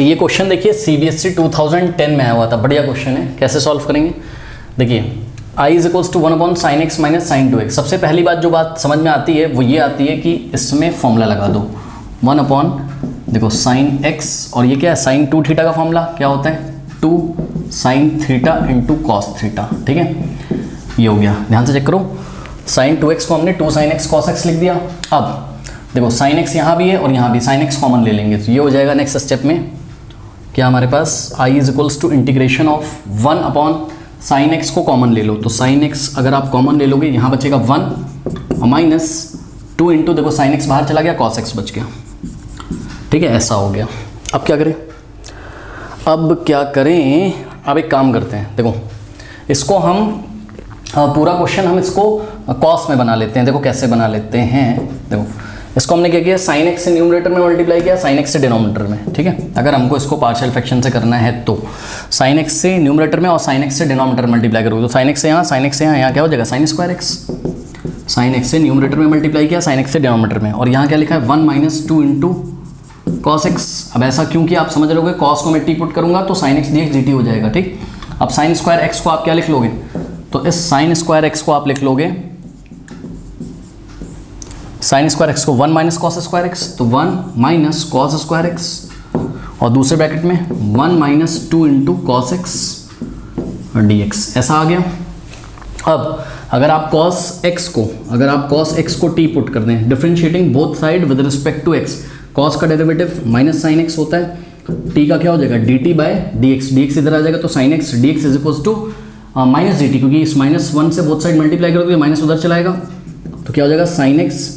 ये क्वेश्चन देखिए CBSE 2010 में आया हुआ था, बढ़िया क्वेश्चन है। कैसे सॉल्व करेंगे देखिए, I is equals to 1/sin x minus sine 2x। सबसे पहली बात जो बात समझ में आती है वो ये आती है कि इसमें फॉर्मूला लगा दो 1/ देखो sin x, और ये क्या है sin 2 थीटा का फॉर्मूला क्या होता है 2 sin theta into cos theta, ठीक है। ये हो गया, ध्यान से चेक करो, sin 2x को हमने 2 sin x cos x लिख दिया। अब देखो sin x यहाँ भी है और यहाँ भी, sin x कॉमन ले लेंगे तो ये हो जाएगा नेक्स्ट स्टेप में क्या हमारे पास I is equals to integration of 1/sin x को कॉमन ले लो, तो sin x अगर आप कॉमन ले लोगे यहाँ बचेगा 1 माइनस 2 इंटू देखो sin x बाहर चला गया cos x बच गया, ठीक है। ऐसा हो गया। अब क्या करें, अब एक काम करते हैं, देखो इसको हम पूरा क्वेश्चन हम इसको कॉस में बना लेते हैं। देखो कैसे बना लेते हैं, देखो इसको हमने क्या किया sin x से न्यूमरेटर में मल्टीप्लाई किया sin x से डिनोमिनेटर में, ठीक है। अगर हमको इसको पार्शियल फ्रैक्शन से करना है तो sin x से न्यूमरेटर में और sin x से डिनोमिनेटर मल्टीप्लाई करोगे तो sin x से यहाँ, sin x से यहाँ क्या हो जाएगा sin square x। sin x से न्यूमरेटर में मल्टीप्लाई किया sin x से डिनोमिनेटर में, और यहाँ क्या लिखा है 1 माइनस 2 इंटू कॉस एक्स। अब ऐसा क्योंकि आप समझ रहे हो कॉस को मैं टी पुट करूंगा तो sin x dx dt हो जाएगा, ठीक। अब sin स्क्वायर x को आप क्या लिख लोगे, तो इस sin स्क्वायर x को आप लिख लोगे sin स्क्वायर x को 1 माइनस कॉस स्क्वायर x, तो 1 माइनस कॉस स्क्वायर x, और दूसरे ब्रैकेट में 1 minus 2 into cos x dx। ऐसा आ गया। अब अगर आप cos x को t पुट कर दें, differentiating both side with respect to x, cos का डेरिवेटिव माइनस sin x होता है, t का क्या हो जाएगा dt बाय dx इधर आ जाएगा, तो sin x dx is equals to minus dt, क्योंकि इस -1 से बोथ साइड मल्टीप्लाई करोगे माइनस उधर चलाएगा, तो क्या हो जाएगा sin x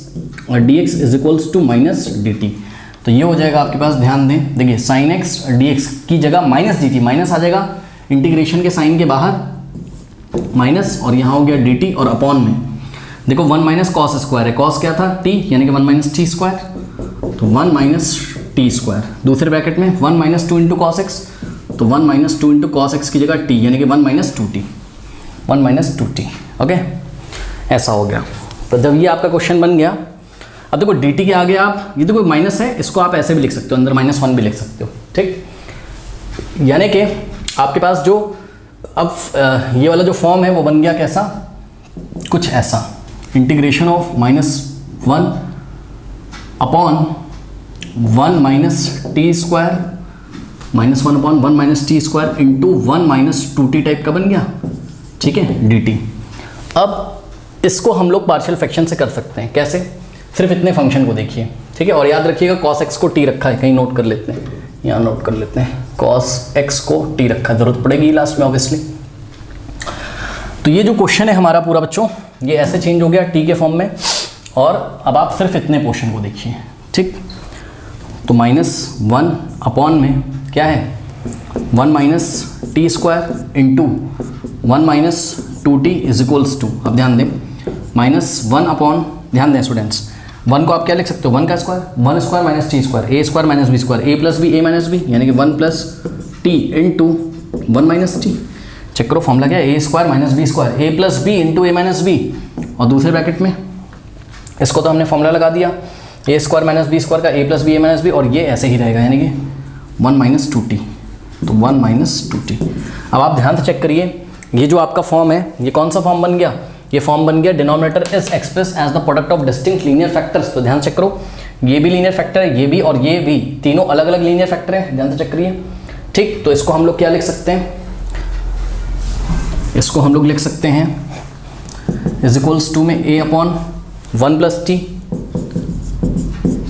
और dx is equals to minus dt। तो ये हो जाएगा आपके पास, ध्यान दें, देखिए sin x dx की जगह माइनस dt, माइनस आ जाएगा इंटीग्रेशन के साइन के बाहर माइनस, और यहाँ हो गया dt और अपॉन में देखो 1 माइनस कॉस स्क्वायर है, कॉस क्या था t, यानी कि 1 माइनस टी स्क्वायर, तो 1 माइनस टी स्क्वायर। दूसरे ब्रैकेट में 1 माइनस 2 इंटू कॉस एक्स, तो 1 माइनस 2 इंटू कॉस एक्स की जगह t, यानी कि 1 minus 2t, 1 minus 2t, okay. ऐसा हो गया। तो जब ये आपका क्वेश्चन बन गया, अब देखो dt के आगे आप, ये देखो माइनस है, इसको आप ऐसे भी लिख सकते हो, अंदर -1 भी लिख सकते हो, ठीक। यानी कि आपके पास जो अब ये वाला जो फॉर्म है वो बन गया कैसा, कुछ ऐसा, integration of -1 upon 1 minus t square, -1 upon 1 minus t square into 1 minus 2t type का बन गया, ठीक है, dt। अब इसको हम लोग पार्शियल फ्रैक्शन से कर सकते हैं, कैसे, सिर्फ इतने फंक्शन को देखिए, ठीक है। और याद रखिएगा cos x को t रखा है, कहीं नोट कर लेते हैं, यहाँ नोट कर लेते हैं, cos x को t रखा है, जरूरत पड़ेगी लास्ट में ऑब्वियसली। तो ये जो क्वेश्चन है हमारा पूरा बच्चों, ये ऐसे चेंज हो गया t के फॉर्म में, और अब आप सिर्फ इतने पोर्शन को देखिए, ठीक। तो -1 अपॉन में क्या है 1 minus t square into 1 minus 2t is equals to, अब ध्यान दें, -1 अपॉन, ध्यान दें स्टूडेंट्स, 1 को आप क्या लिख सकते हो 1 का square, 1 square minus t square, a square minus b square, a plus b a minus b, यानी कि 1 plus t into 1 minus t. Check करो फॉर्मूला क्या है, a square minus b square, a plus b into a minus b, और दूसरे bracket में इसको तो हमने फॉर्मूला लगा दिया a square minus b square का, a plus b a minus b, और ये ऐसे ही रहेगा, यानी कि 1 माइनस 2t, तो 1 माइनस 2t। अब आप ध्यान से चेक करिए, ये जो आपका फॉर्म है ये कौन सा फॉर्म बन गया, ये फॉर्म बन गया denominator is express as the product of distinct linear factors. तो ध्यान चेक करो, ये भी लीनियर फैक्टर है, ये भी और ये भी, तीनों अलग अलग लीनियर फैक्टर है, ध्यान से चेक करिए, ठीक। तो इसको हम लोग क्या लिख सकते हैं, इसको हम लोग लिख सकते हैं इज इक्वल्स टू में a अपॉन 1 प्लस टी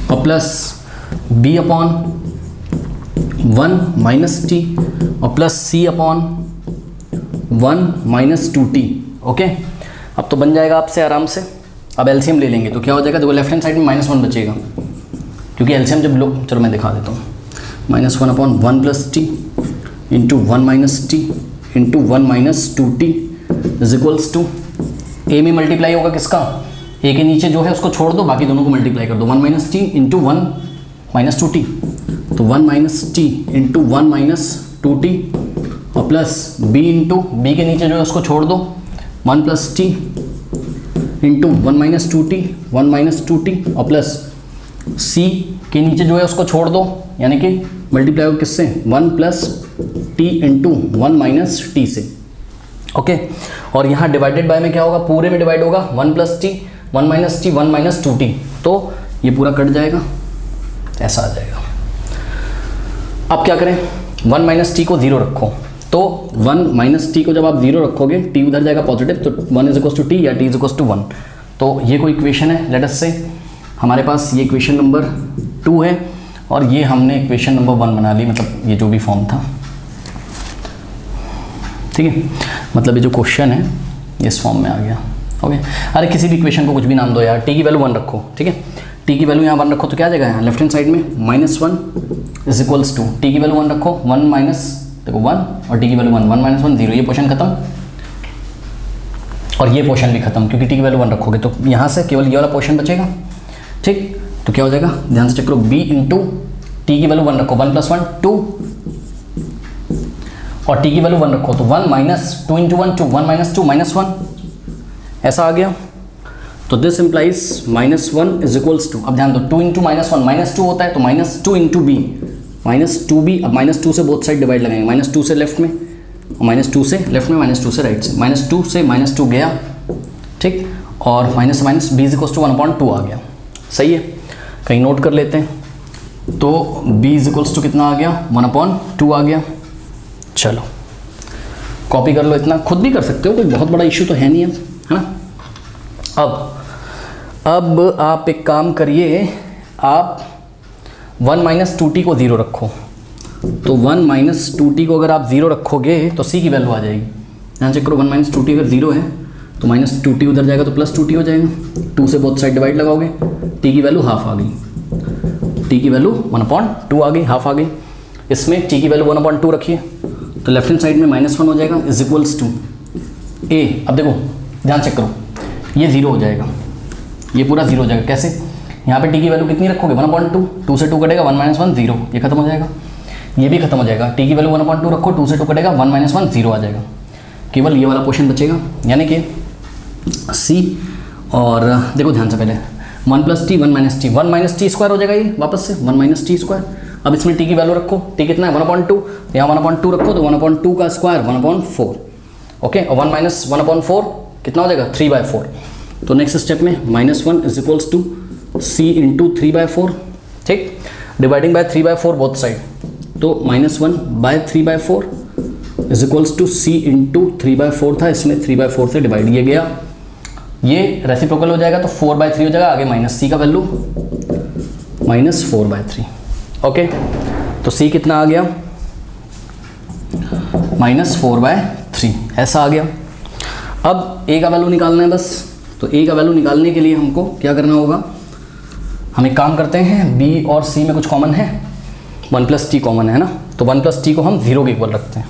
और plus b upon 1 minus t और plus c upon 1 minus 2t, okay. अब तो बन जाएगा आपसे आराम से। अब एलसीएम ले लेंगे तो क्या हो जाएगा, देखो लेफ्ट हैंड साइड में -1 बचेगा, क्योंकि एलसीएम जब लोग, चलो मैं दिखा देता हूँ, -1 upon 1 plus t into 1 minus t into 1 minus 2t is equals to, a में मल्टीप्लाई होगा किसका, ए के नीचे जो है उसको छोड़ दो, बाकी दोनों को मल्टीप्लाई कर दो, 1 minus t into 1 minus 2t, तो 1 minus t into 1 minus 2t और प्लस b इंटू बी के नीचे जो है उसको छोड़ दो, 1 plus t into 1 minus 2t, 1 minus 2t और प्लस c के नीचे जो है उसको छोड़ दो, यानी कि मल्टीप्लाई होगा किससे, 1 plus t into 1 minus T से। ओके, और यहाँ डिवाइडेड बाय में क्या होगा, पूरे में डिवाइड होगा 1 plus T 1 minus T 1 minus 2t, तो ये पूरा कट जाएगा, ऐसा आ जाएगा। अब क्या करें, 1 माइनस टी को 0 रखो, तो 1 माइनस टी को जब आप 0 रखोगे टी उधर जाएगा पॉजिटिव, तो 1 इज इक्वल टू टी या टी इज इक्वल टू 1। तो ये कोई इक्वेशन है, लेट अस से हमारे पास ये इक्वेशन नंबर 2 है और ये हमने इक्वेशन नंबर 1 बना ली, मतलब ये जो भी फॉर्म था, ठीक है, मतलब ये जो क्वेश्चन है इस फॉर्म में आ गया। ओके, अरे किसी भी इक्वेशन को कुछ भी नाम दो यार, टी की वैल्यू 1 रखो, ठीक है, टी की वैल्यू यहाँ 1 रखो तो क्या आ जाएगा, यहाँ लेफ्ट हैंड साइड में -1 इज इक्वल्स टू टी की वैल्यू 1 रखो, 1 माइनस देखो 1 और टी की वैल्यू 1 1 माइनस 1 0, ये पोर्शन खत्म और ये पोर्शन भी खत्म, क्योंकि टी की वैल्यू 1 रखोगे तो यहाँ से केवल ये वाला पोर्शन बचेगा। ठीक, तो क्या हो जाएगा, ध्यान से चेक करो, b इंटू टी की वैल्यू 1 रखो, 1 प्लस 1 2 और टी की वैल्यू 1 रखो तो 1 माइनस 2 इंटू 1 2 1 माइनस 2 माइनस 1, ऐसा आ गया। तो this implies -1 is equals to, अब ध्यान दो 2 इंटू -1 -2 होता है, तो -2 इंटू बी -2b, अब -2 से बोथ साइड डिवाइड लगाएंगे, -2 से लेफ्ट में और -2 से लेफ्ट में, -2 से राइट से, -2 से -2 गया, ठीक, और minus minus b is equals to 1/2 आ गया। सही है, कहीं नोट कर लेते हैं, तो b इज इक्वल्स टू कितना आ गया, 1/2 आ गया। चलो कॉपी कर लो, इतना खुद भी कर सकते हो, कोई बहुत बड़ा इशू तो है नहीं है ना। अब आप एक काम करिए, आप 1 माइनस 2t को 0 रखो, तो 1 माइनस 2t को अगर आप 0 रखोगे तो c की वैल्यू आ जाएगी। यहाँ चेक करो, 1 माइनस 2t अगर 0 है तो -2t उधर जाएगा तो +2t हो जाएगा, 2 से बोथ साइड डिवाइड लगाओगे, t की वैल्यू हाफ आ गई, t की वैल्यू 1/2 आ गई, हाफ आ गई। इसमें t की वैल्यू 1/2 रखिए, तो लेफ्ट हैंड साइड में -1 हो जाएगा इज इक्वल्स टू a। अब देखो ध्यान चेक करो, ये 0 हो जाएगा, ये पूरा 0 हो जाएगा। कैसे, यहाँ पे t की वैल्यू कितनी रखोगे, 1/2, 2 से 2 कटेगा 1 माइनस 1 0, ये खत्म हो जाएगा, ये भी खत्म हो जाएगा। t की वैल्यू 1/2 रखो, 2 से 2 कटेगा 1 माइनस 1 0 आ जाएगा, केवल ये वाला पोर्शन बचेगा, यानी कि c। और देखो ध्यान से पहले 1 plus T 1 minus T 1 minus t square हो जाएगा, ये वापस से 1 माइनस टी स्क्वायर। अब इसमें t की वैल्यू रखो, t कितना है 1/2, यहाँ 1/2 रखो तो 1/2 का स्क्वायर 1/4, ओके, और 1 माइनस 1/4 कितना हो जाएगा 3/4। तो नेक्स्ट स्टेप में -1 is equals to c into 3/4, ठीक, डिवाइडिंग बाय 3/4 बोथ साइड, तो -1/3/4 is equals to c into 3/4 था, इसमें 3/4 से डिवाइड किया गया, ये रेसिप्रोकल हो जाएगा तो 4/3 हो जाएगा, आगे माइनस c का वैल्यू -4/3। ओके, तो c कितना आ गया, -4/3, ऐसा आ गया। अब a का वैल्यू निकालना है बस, तो a का वैल्यू निकालने के लिए हमको क्या करना होगा, हम एक काम करते हैं, b और c में कुछ कॉमन है, 1 प्लस टी कॉमन है ना, तो 1 प्लस टी को हम 0 के इक्वल रखते हैं,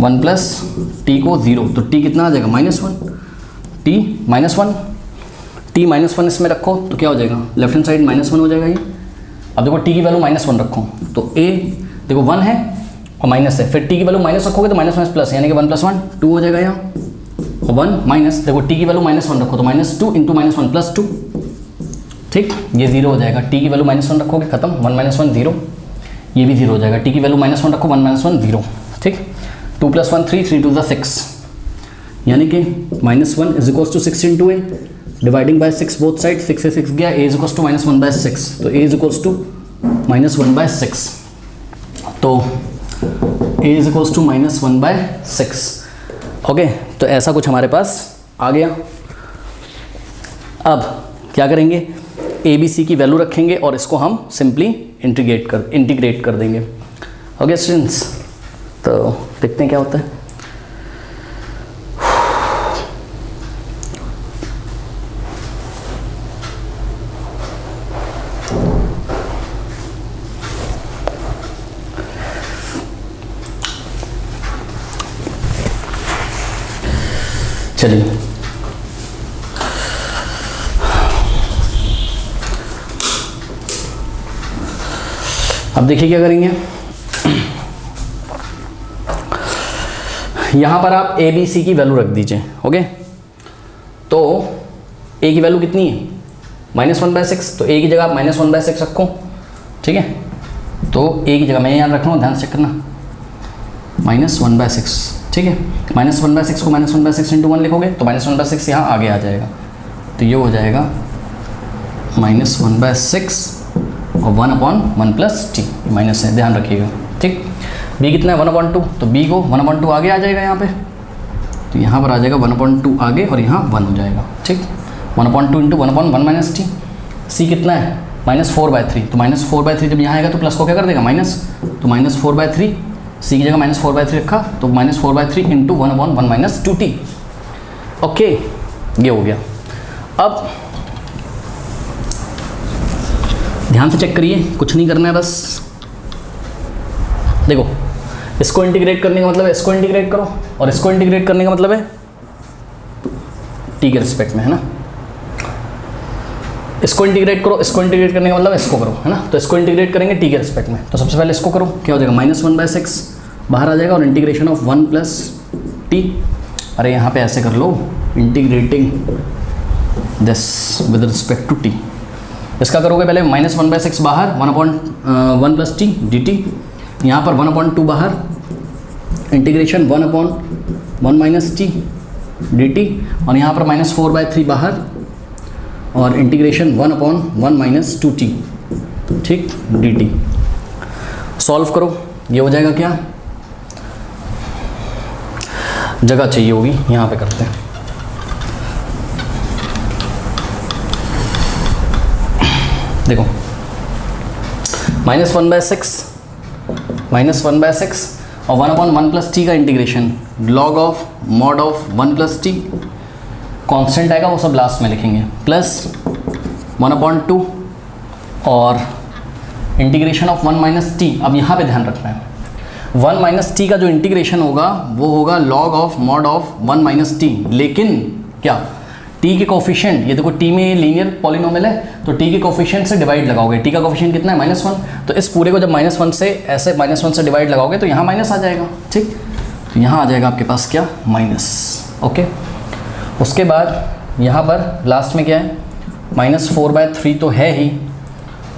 1 प्लस टी को 0, तो t कितना आ जाएगा -1, t -1, t -1 इसमें रखो तो क्या हो जाएगा, लेफ्ट हैंड साइड -1 हो जाएगा ये। अब देखो t की वैल्यू -1 रखो, तो a देखो 1 है और माइनस है, फिर t की वैल्यू माइनस रखोगे तो माइनस प्लस, यानी कि 1 + 1 2 हो जाएगा यहाँ, और 1 माइनस देखो t की वैल्यू -1 रखो तो -2 इंटू -1 + 2, ठीक, ये 0 हो जाएगा। t की वैल्यू -1 रखोगे खत्म, 1 - 1 0, ये भी 0 हो जाएगा। t की वैल्यू -1 रखो, 1 - 1 0, ठीक, 2 + 1 3 3 2 6, यानी कि -1 is equals to 6 into a, dividing by 6 both side, 6 से 6 गया, a इज इक्वल्स टू -1/6, तो a इज इक्वल्स टू -1/6, तो a is equals to -1/6। Okay, तो ऐसा कुछ हमारे पास आ गया। अब क्या करेंगे, ए बी सी की वैल्यू रखेंगे और इसको हम सिंपली इंटीग्रेट कर देंगे। ओके स्टूडेंट्स, तो देखते हैं क्या होता है। चलिए अब देखिए क्या करेंगे, यहां पर आप ए बी सी की वैल्यू रख दीजिए। ओके, तो ए की वैल्यू कितनी है -1/6, तो ए की जगह आप -1/6 रखो, ठीक है, तो ए की जगह मैं यहाँ रख रहा हूँ, ध्यान से चेक करना, -1/6, ठीक है। -1/6 को -1/6 × 1 लिखोगे तो -1/6 यहाँ आगे आ जाएगा, तो ये हो जाएगा -1/6 और 1/1 + t, माइनस है, ध्यान रखिएगा, ठीक। b कितना है 1/2, तो b को 1/2 आगे आ जाएगा यहाँ पे, तो यहाँ पर आ जाएगा 1/2 आगे और यहाँ 1 हो जाएगा, ठीक। 1/2 × 1/1 - t। c कितना है -4/3, तो -4/3 जब यहाँ आएगा तो प्लस को क्या कर देगा माइनस, तो -4/3, c की जगह -4/3 रखा, तो -4/3 × 1/1 - 2t। ओके, ये हो गया। अब ध्यान से चेक करिए, कुछ नहीं करना है, बस देखो, इसको इंटीग्रेट करने का मतलब है इसको इंटीग्रेट करो, और इसको इंटीग्रेट करने का मतलब है t के रिस्पेक्ट में, है ना। इसको इंटीग्रेट करो, इसको इंटीग्रेट करने का मतलब इसको करो, है ना। तो इसको इंटीग्रेट करेंगे t के रिस्पेक्ट में, तो सबसे पहले इसको करो, क्या हो जाएगा -1/6 बाहर आ जाएगा, और इंटीग्रेशन ऑफ 1 + t। अरे यहाँ पे ऐसे कर लो, integrating this with respect to t। इसका करोगे पहले -1/6 बाहर, 1/1 + t dt, यहाँ पर 1/2 बाहर, इंटीग्रेशन 1/1 - t dt, और यहाँ पर -4/3 बाहर, और इंटीग्रेशन 1/1 - 2t, ठीक, dt। सॉल्व करो, ये हो जाएगा क्या, जगह चाहिए होगी, यहाँ पे करते हैं। देखो, -1/6 और 1/1 + t का integration, log of mod of 1 + t, constant आएगा वो सब लास्ट में लिखेंगे, प्लस 1/2 और इंटीग्रेशन ऑफ 1 - t। अब यहाँ पे ध्यान रखना है, 1 - t का जो इंटीग्रेशन होगा वो होगा log of mod of 1 - t, लेकिन क्या t के कोफिशिएंट, ये देखो t में लीनियर पॉलिनोमियल है, तो t के कोफिशिएंट से डिवाइड लगाओगे, t का कोफिशिएंट कितना है -1, तो इस पूरे को जब -1 से ऐसे -1 से डिवाइड लगाओगे तो यहाँ माइनस आ जाएगा, ठीक। तो यहाँ आ जाएगा आपके पास क्या, माइनस, ओके। उसके बाद यहाँ पर लास्ट में क्या है, -4/3 तो है ही,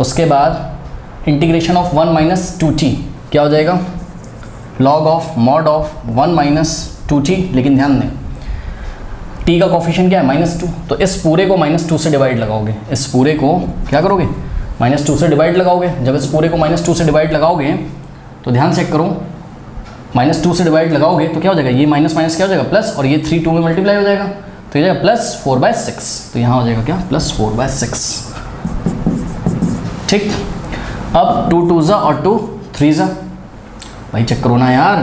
उसके बाद इंटीग्रेशन ऑफ 1 - 2t, क्या हो जाएगा, log of mod of 1 - 2t, लेकिन ध्यान दें t का कोफिशिएंट क्या है -2, तो इस पूरे को -2 से डिवाइड लगाओगे, इस पूरे को क्या करोगे -2 से डिवाइड लगाओगे। जब इस पूरे को -2 से डिवाइड लगाओगे तो ध्यान से चेक करो, -2 से डिवाइड लगाओगे तो क्या हो जाएगा, ये माइनस माइनस क्या हो जाएगा प्लस, और ये 3 2 में मल्टीप्लाई हो जाएगा, तो ये जाएगा +4/6, तो यहाँ हो जाएगा क्या, +4/6, ठीक। अब 2 2 और 2 3 भाई चेक करो ना यार,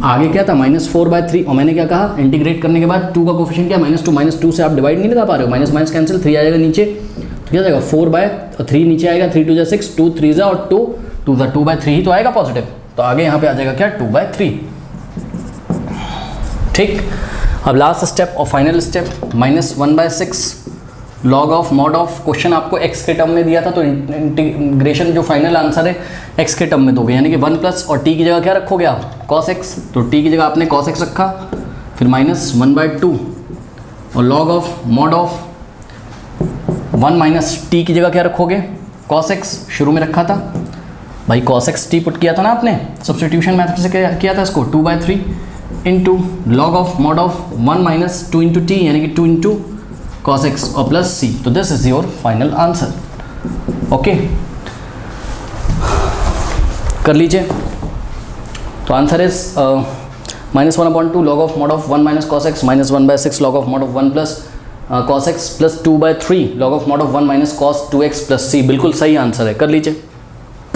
आगे क्या था -4/3, और मैंने क्या कहा, इंटीग्रेट करने के बाद 2 का कोफिशिएंट क्या -2 से आप डिवाइड नहीं लगा पा रहे हो, माइनस माइनस कैंसिल, 3 आ जाएगा नीचे, तो क्या जाएगा 4/3 नीचे आएगा, 3 2 6, 2 3 और 2 2/3 ही तो आएगा पॉजिटिव, तो आगे यहाँ पे आ जाएगा क्या 2/3, ठीक। अब लास्ट स्टेप और final step, -1/6 log of mod of, question आपको x के टर्म में दिया था, तो इंटीग्रेशन जो फाइनल आंसर है x के टर्म में दोगे, यानी कि 1+ और t की जगह क्या रखोगे आप, cos x, तो t की जगह आपने cos x रखा, फिर -1/2 और log of mod of 1 - t की जगह क्या रखोगे, cos x, शुरू में रखा था भाई cos x t पुट किया था ना आपने, सब्स्टिट्यूशन मेथड से किया था इसको, 2/3 into log of mod of 1 - 2 × t, यानी कि 2 × cos x और प्लस c, तो this is your final answer, okay. कर लीजिए, तो answer is -1/2 log of mod of 1 - cos x, -1/6 log of mod of 1 + cos x, plus 2/3 log of mod of 1 - cos 2x plus c, बिल्कुल सही answer है, कर लीजिए।